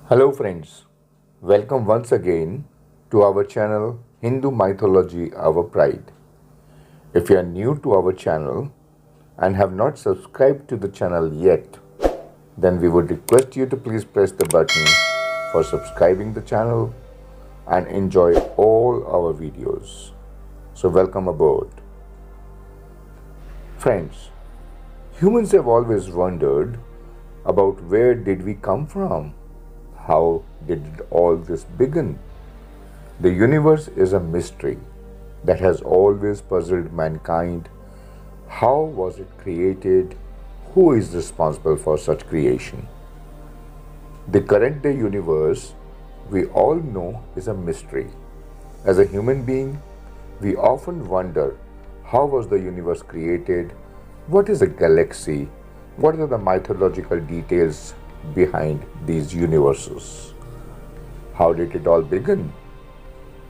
Hello friends, welcome once again to our channel Hindu Mythology Our Pride. If you are new to our channel and have not subscribed to the channel yet, then we would request you to please press the button for subscribing the channel and enjoy all our videos. So welcome aboard. Friends, humans have always wondered about where did we come from? How did all this begin? The universe is a mystery that has always puzzled mankind. How was it created? Who is responsible for such creation? The current day universe, we all know, is a mystery. As a human being, we often wonder, how was the universe created? What is a galaxy? What are the mythological details behind these universes? How did it all begin?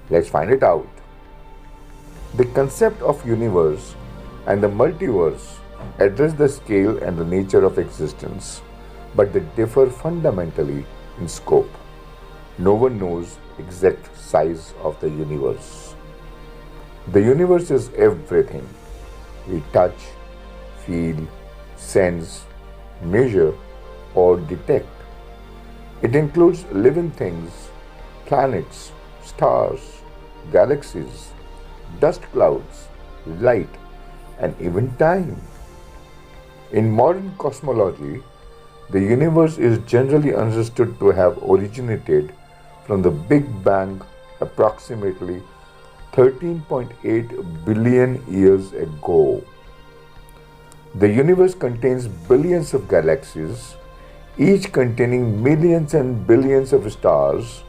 Let's find it out. The concept of universe and the multiverse address the scale and the nature of existence, but they differ fundamentally in scope. No one knows exact size of the universe. The universe is everything we touch, feel, sense, measure, or detect. It includes living things, planets, stars, galaxies, dust clouds, light, and even time. In modern cosmology, the universe is generally understood to have originated from the Big Bang approximately 13.8 billion years ago. The universe contains billions of galaxies, each containing millions and billions of stars.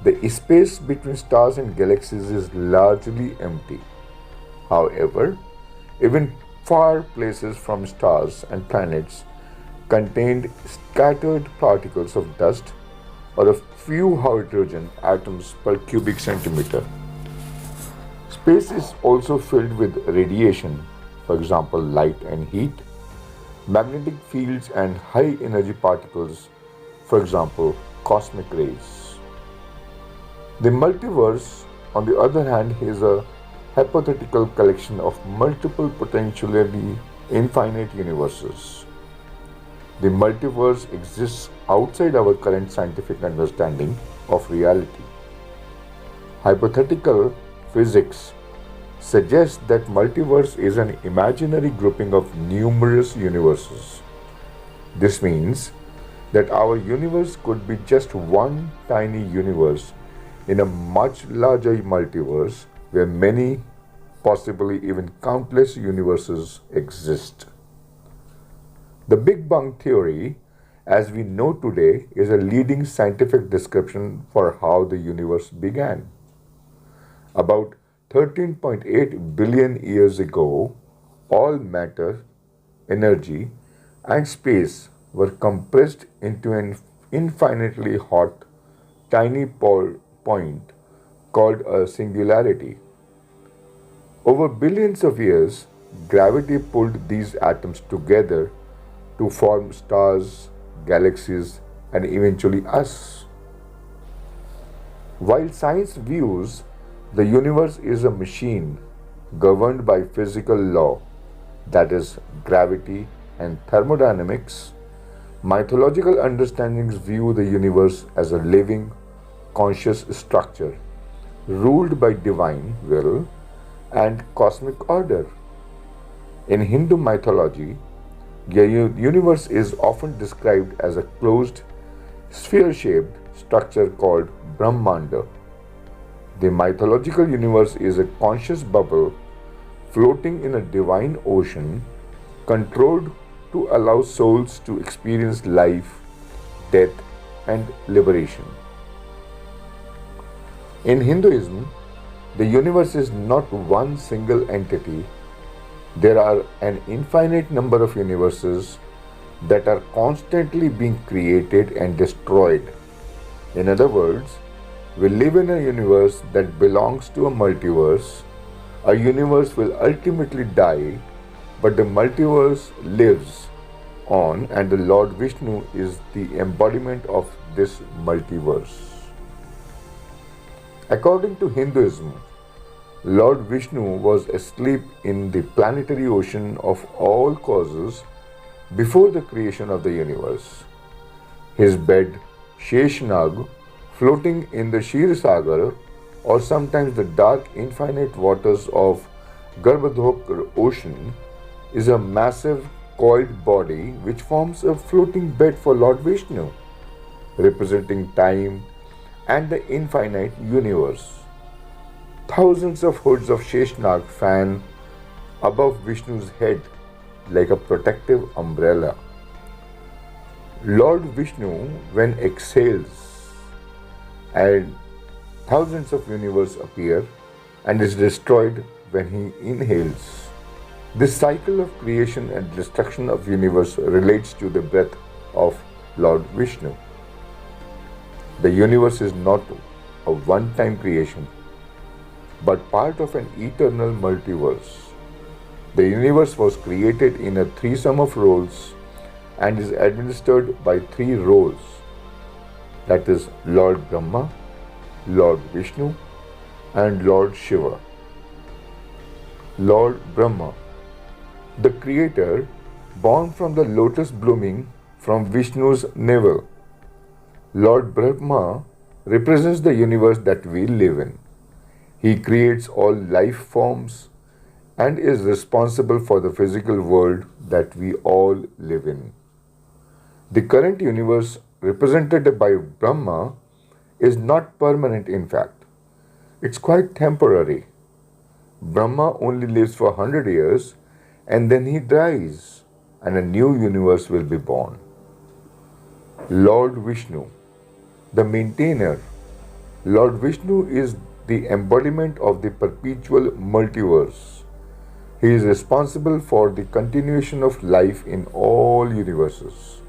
The space between stars and galaxies is largely empty. However, even far places from stars and planets contain scattered particles of dust or a few hydrogen atoms per cubic centimeter. Space is also filled with radiation, for example, light and heat, magnetic fields and high energy particles, for example, cosmic rays. The multiverse, on the other hand, is a hypothetical collection of multiple potentially infinite universes. The multiverse exists outside our current scientific understanding of reality. Hypothetical physics suggests that multiverse is an imaginary grouping of numerous universes. This means that our universe could be just one tiny universe in a much larger multiverse where many, possibly even countless universes exist. The Big Bang theory, as we know today, is a leading scientific description for how the universe began. About 13.8 billion years ago, all matter, energy, and space were compressed into an infinitely hot, tiny point called a singularity. Over billions of years, gravity pulled these atoms together to form stars, galaxies, and eventually us. While science views the universe is a machine governed by physical law, that is, gravity and thermodynamics, mythological understandings view the universe as a living, conscious structure ruled by divine will and cosmic order. In Hindu mythology, the universe is often described as a closed, sphere-shaped structure called Brahmanda. The mythological universe is a conscious bubble floating in a divine ocean, controlled to allow souls to experience life, death, and liberation. In Hinduism, the universe is not one single entity. There are an infinite number of universes that are constantly being created and destroyed. In other words, we live in a universe that belongs to a multiverse. A universe will ultimately die, but the multiverse lives on, and the Lord Vishnu is the embodiment of this multiverse. According to Hinduism, Lord Vishnu was asleep in the planetary ocean of all causes before the creation of the universe. His bed, Sheshnag, floating in the Shir Sagar, or sometimes the dark infinite waters of Garbhodok ocean, is a massive coiled body which forms a floating bed for Lord Vishnu, representing time and the infinite universe. Thousands of hoods of Sheshnag fan above Vishnu's head like a protective umbrella. Lord Vishnu, when exhales, and thousands of universe appear and is destroyed when he inhales. This cycle of creation and destruction of universe relates to the breath of Lord Vishnu. The universe is not a one-time creation, but part of an eternal multiverse. The universe was created in a threesome of roles and is administered by three roles, that is Lord Brahma, Lord Vishnu, and Lord Shiva. Lord Brahma, the creator, born from the lotus blooming from Vishnu's navel. Lord Brahma represents the universe that we live in. He creates all life forms and is responsible for the physical world that we all live in. The current universe represented by Brahma is not permanent, in fact. It's quite temporary. Brahma only lives for 100 years and then he dies and a new universe will be born. Lord Vishnu, the maintainer. Lord Vishnu is the embodiment of the perpetual multiverse. He is responsible for the continuation of life in all universes.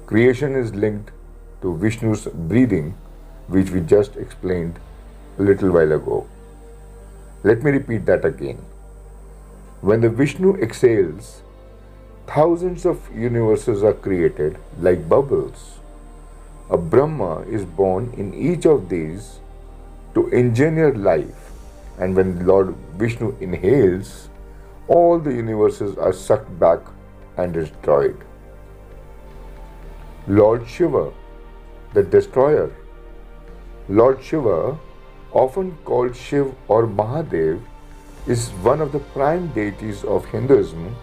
Creation is linked to Vishnu's breathing, which we just explained a little while ago. Let me repeat that again. When the Vishnu exhales, thousands of universes are created like bubbles. A Brahma is born in each of these to engineer life, and when Lord Vishnu inhales, all the universes are sucked back and destroyed. Lord Shiva, the destroyer. Lord Shiva, often called Shiv or Mahadev, is one of the prime deities of Hinduism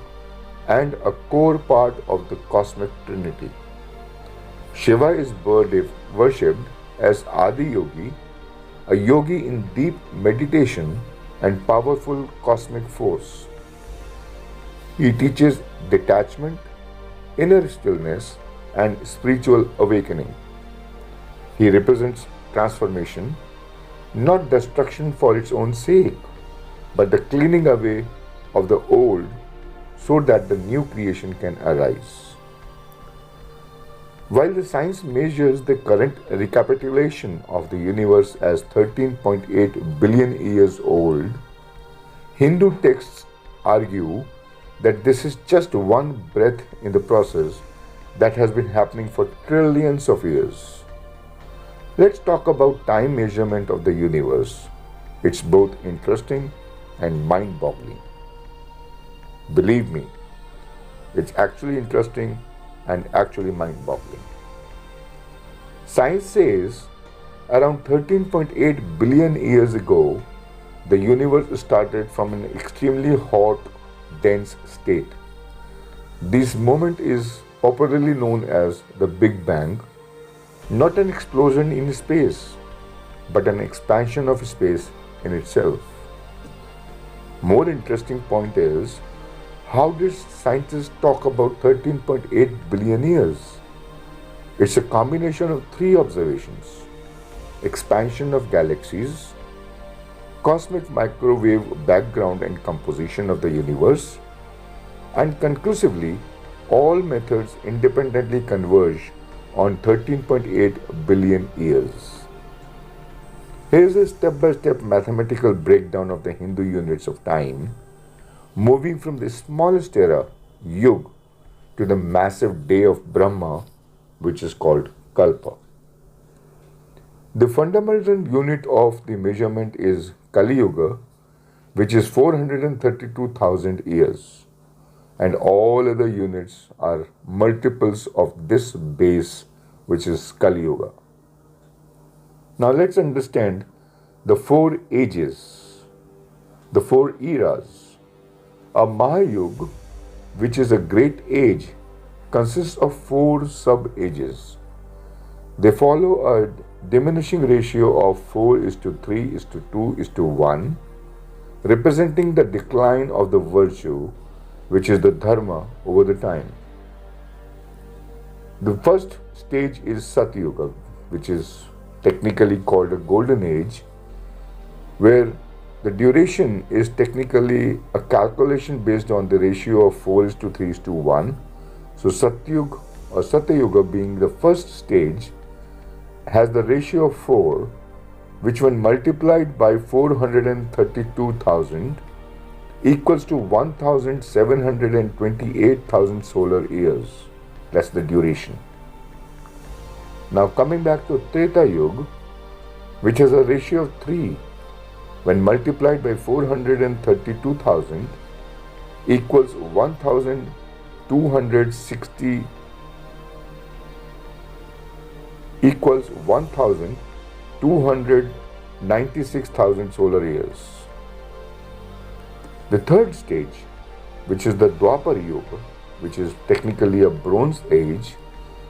and a core part of the cosmic trinity. Shiva is worshipped as Adi Yogi, a yogi in deep meditation and powerful cosmic force. He teaches detachment, inner stillness, and spiritual awakening. He represents transformation, not destruction for its own sake, but the cleaning away of the old so that the new creation can arise. While the science measures the current recapitulation of the universe as 13.8 billion years old, Hindu texts argue that this is just one breath in the process that has been happening for trillions of years. Let's talk about time measurement of the universe. It's both interesting and mind-boggling. Believe me, it's actually interesting and actually mind-boggling. Science says around 13.8 billion years ago, the universe started from an extremely hot, dense state. This moment is popularly known as the Big Bang, not an explosion in space, but an expansion of space in itself. More interesting point is, how did scientists talk about 13.8 billion years? It's a combination of three observations: expansion of galaxies, cosmic microwave background and composition of the universe, and conclusively, all methods independently converge on 13.8 billion years. Here's a step-by-step mathematical breakdown of the Hindu units of time, moving from the smallest era, Yug, to the massive day of Brahma, which is called Kalpa. The fundamental unit of the measurement is Kali Yuga, which is 432,000 years, and all other units are multiples of this base, which is Kali Yuga. Now let's understand the four ages, the four eras. A Mahayuga, which is a great age, consists of four sub-ages. They follow a diminishing ratio of 4:3:2:1, representing the decline of the virtue, which is the dharma, over the time. The first stage is Satyuga, which is technically called a golden age, where the duration is technically a calculation based on the ratio of 4:3:1. So Satyuga or Satyuga, being the first stage, has the ratio of 4, which when multiplied by 432,000 equals to 1,728,000 solar years. That's the duration. Now coming back to Treta Yuga, which has a ratio of 3, when multiplied by 432,000 equals 1,296,000 solar years. The third stage, which is the Dwapar Yuga, which is technically a Bronze Age,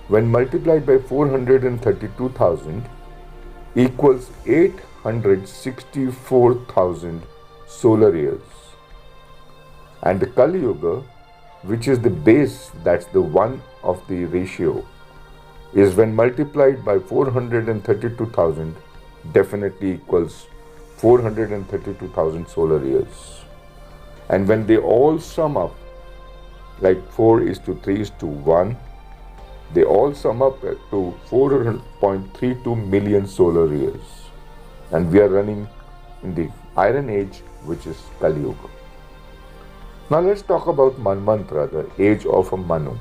when multiplied by 432,000 equals 864,000 solar years. And the Kali Yuga, which is the base, that's the one of the ratio, is when multiplied by 432,000 definitely equals 432,000 solar years. And when they all sum up, like 4:3:1, they all sum up to 4.32 million solar years. And we are running in the Iron Age, which is Kali Yuga. Now let's talk about Manvantara, the age of a Manu,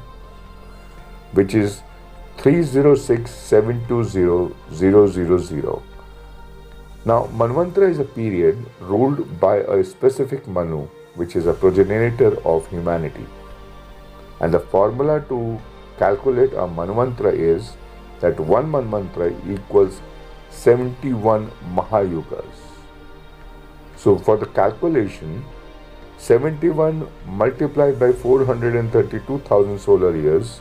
which is 306,720,000. Now Manvantara is a period ruled by a specific Manu, which is a progenitor of humanity. And the formula to calculate a Manvantara is that one Manvantara equals 71 Mahayugas. So for the calculation, 71 multiplied by 432,000 solar years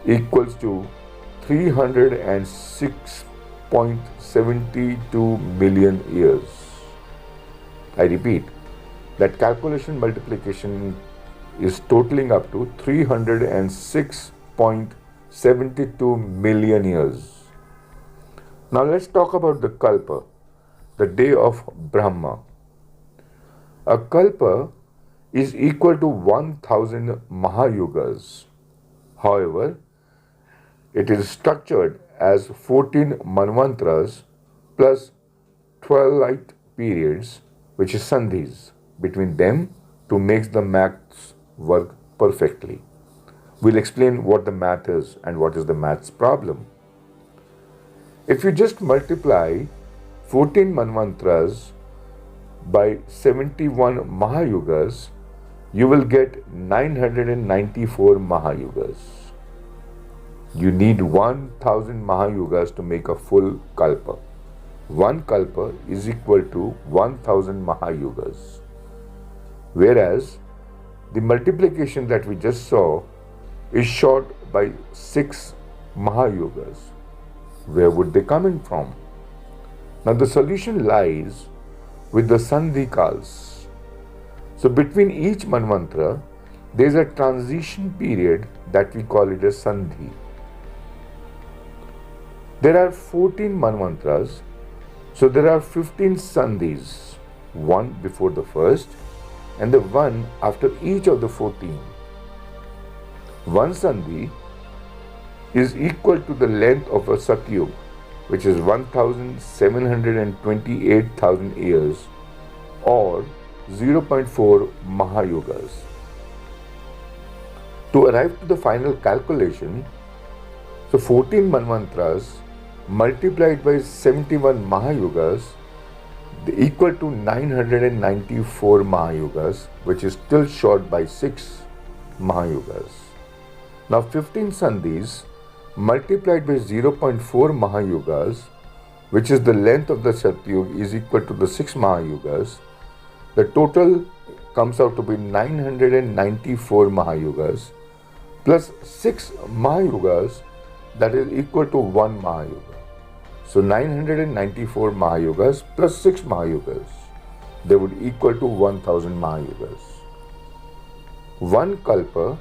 equals to 306.72 million years. I repeat, that calculation multiplication is totaling up to 306.72 million years. Now let's talk about the Kalpa, the day of Brahma. A Kalpa is equal to 1,000 Mahayugas. However, it is structured as 14 Manvantaras plus 12 light periods, which is sandhis, between them to make the maths work perfectly. We'll explain what the math is and what is the maths problem. If you just multiply 14 Manvantaras by 71 Mahayugas, you will get 994 Mahayugas. You need 1,000 Mahayugas to make a full Kalpa. One Kalpa is equal to 1,000 Mahayugas. Whereas the multiplication that we just saw is short by 6 Mahayugas. Where would they coming from? Now the solution lies with the Sandhikals. So between each Manvantara, there is a transition period that we call it a Sandhi. There are 14 Manvantaras, so there are 15 Sandhis, one before the first and the one after each of the 14. One Sandhi is equal to the length of a Satyug, which is 1,728,000 years or 0.4 Mahayugas. To arrive to the final calculation, so 14 Manvantras multiplied by 71 Mahayugas equal to 994 Mahayugas, which is still short by 6 Mahayugas. Now 15 Sandhis multiplied by 0.4 Mahayugas, which is the length of the Satyug, is equal to the 6 Mahayugas. The total comes out to be 994 Mahayugas plus 6 Mahayugas, that is equal to 1 Mahayuga. So 994 Mahayugas plus 6 Mahayugas, they would equal to 1000 Mahayugas. 1 Kalpa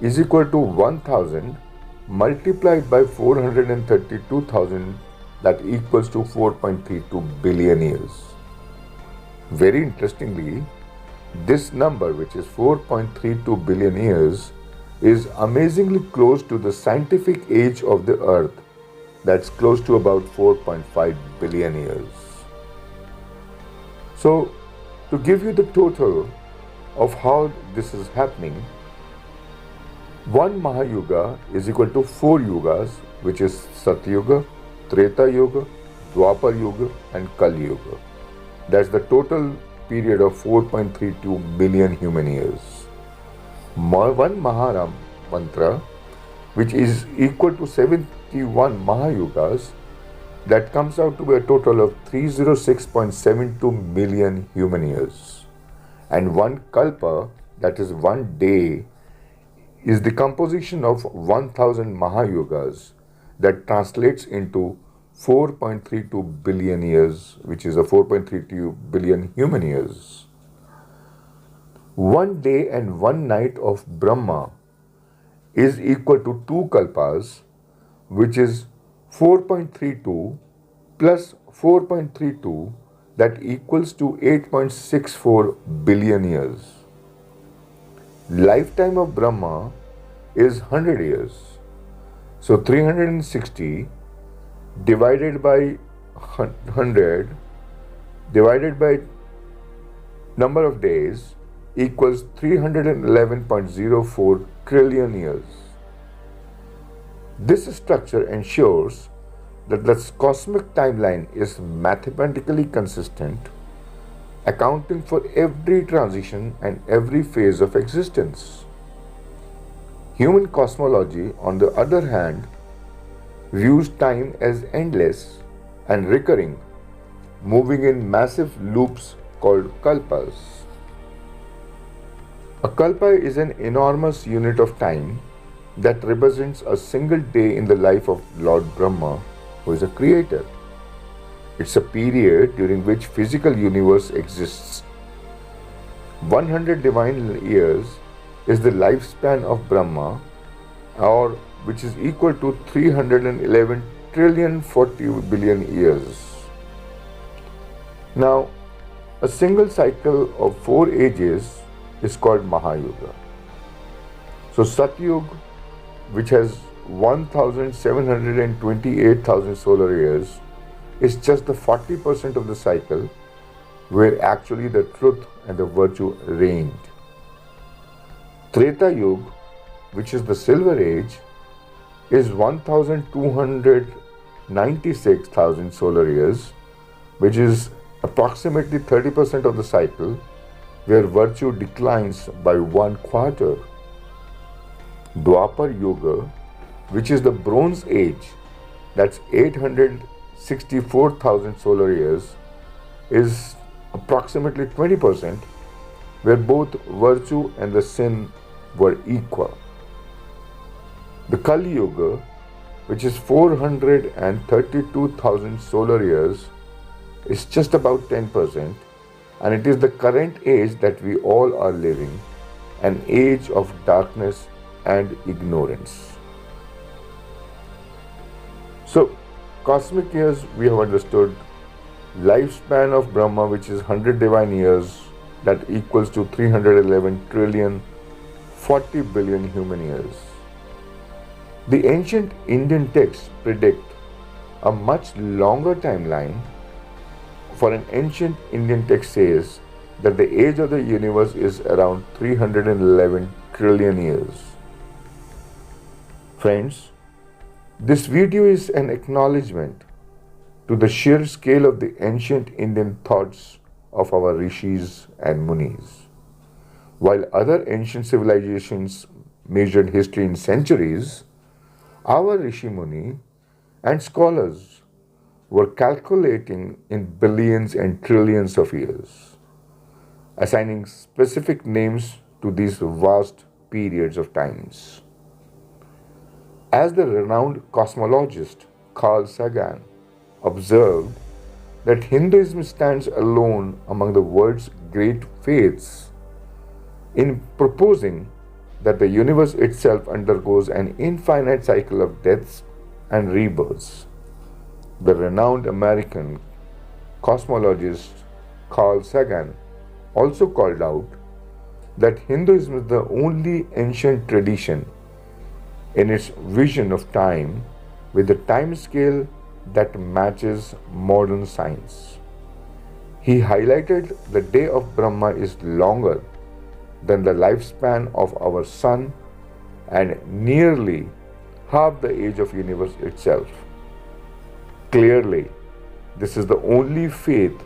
is equal to 1000 multiplied by 432,000, that equals to 4.32 billion years. Very interestingly, this number, which is 4.32 billion years, is amazingly close to the scientific age of the Earth, that's close to about 4.5 billion years. So, to give you the total of how this is happening, 1 Mahayuga is equal to 4 yugas, which is Satyuga, Treta Yuga, Dwapar Yuga and Kali Yuga. That's the total period of 4.32 billion human years. 1 Maharam mantra, which is equal to 71 Mahayugas, that comes out to be a total of 306.72 million human years. And 1 Kalpa, that is 1 day, is the composition of 1000 Mahayugas, that translates into 4.32 billion years, which is a 4.32 billion human years. 1 day and 1 night of Brahma is equal to 2 kalpas, which is 4.32 plus 4.32, that equals to 8.64 billion years. Lifetime of Brahma is 100 years. So 360 divided by 100 divided by number of days equals 311.04 trillion years. This structure ensures that the cosmic timeline is mathematically consistent, accounting for every transition and every phase of existence. Human cosmology, on the other hand, views time as endless and recurring, moving in massive loops called kalpas. A kalpa is an enormous unit of time that represents a single day in the life of Lord Brahma, who is a creator. It's a period during which physical universe exists. 100 divine years is the lifespan of Brahma, or which is equal to 311 trillion 40 billion years. Now, a single cycle of 4 ages is called Mahayuga. So Satyug, which has 1,728,000 solar years, is just the 40% of the cycle where actually the truth and the virtue reigned. Treta Yuga, which is the silver age, is 1,296,000 solar years, which is approximately 30% of the cycle where virtue declines by 1/4. Dwapar Yuga, which is the bronze age, that's 864,000 solar years, is approximately 20%, where both virtue and the sin were equal. The Kali Yuga, which is 432,000 solar years, is just about 10%, and it is the current age that we all are living, an age of darkness and ignorance. So, cosmic years we have understood. Lifespan of Brahma, which is 100 divine years, that equals to 311 trillion 40 billion human years. The ancient Indian texts predict a much longer timeline. For an ancient Indian text says that the age of the universe is around 311 trillion years. Friends, this video is an acknowledgement to the sheer scale of the ancient Indian thoughts of our rishis and munis. While other ancient civilizations measured history in centuries, our rishi muni and scholars were calculating in billions and trillions of years, assigning specific names to these vast periods of times. As the renowned cosmologist Carl Sagan observed that Hinduism stands alone among the world's great faiths in proposing that the universe itself undergoes an infinite cycle of deaths and rebirths. The renowned American cosmologist Carl Sagan also called out that Hinduism is the only ancient tradition in its vision of time with a time scale that matches modern science. He highlighted the day of Brahma is longer than the lifespan of our sun and nearly half the age of universe itself. Clearly, this is the only faith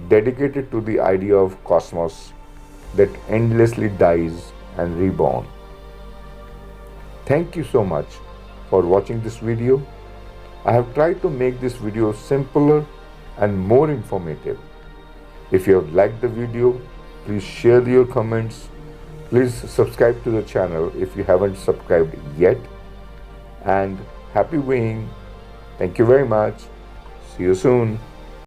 dedicated to the idea of cosmos that endlessly dies and reborn. Thank you so much for watching this video. I have tried to make this video simpler and more informative. If you have liked the video, please share your comments. Please subscribe to the channel if you haven't subscribed yet. And happy weighing. Thank you very much. See you soon.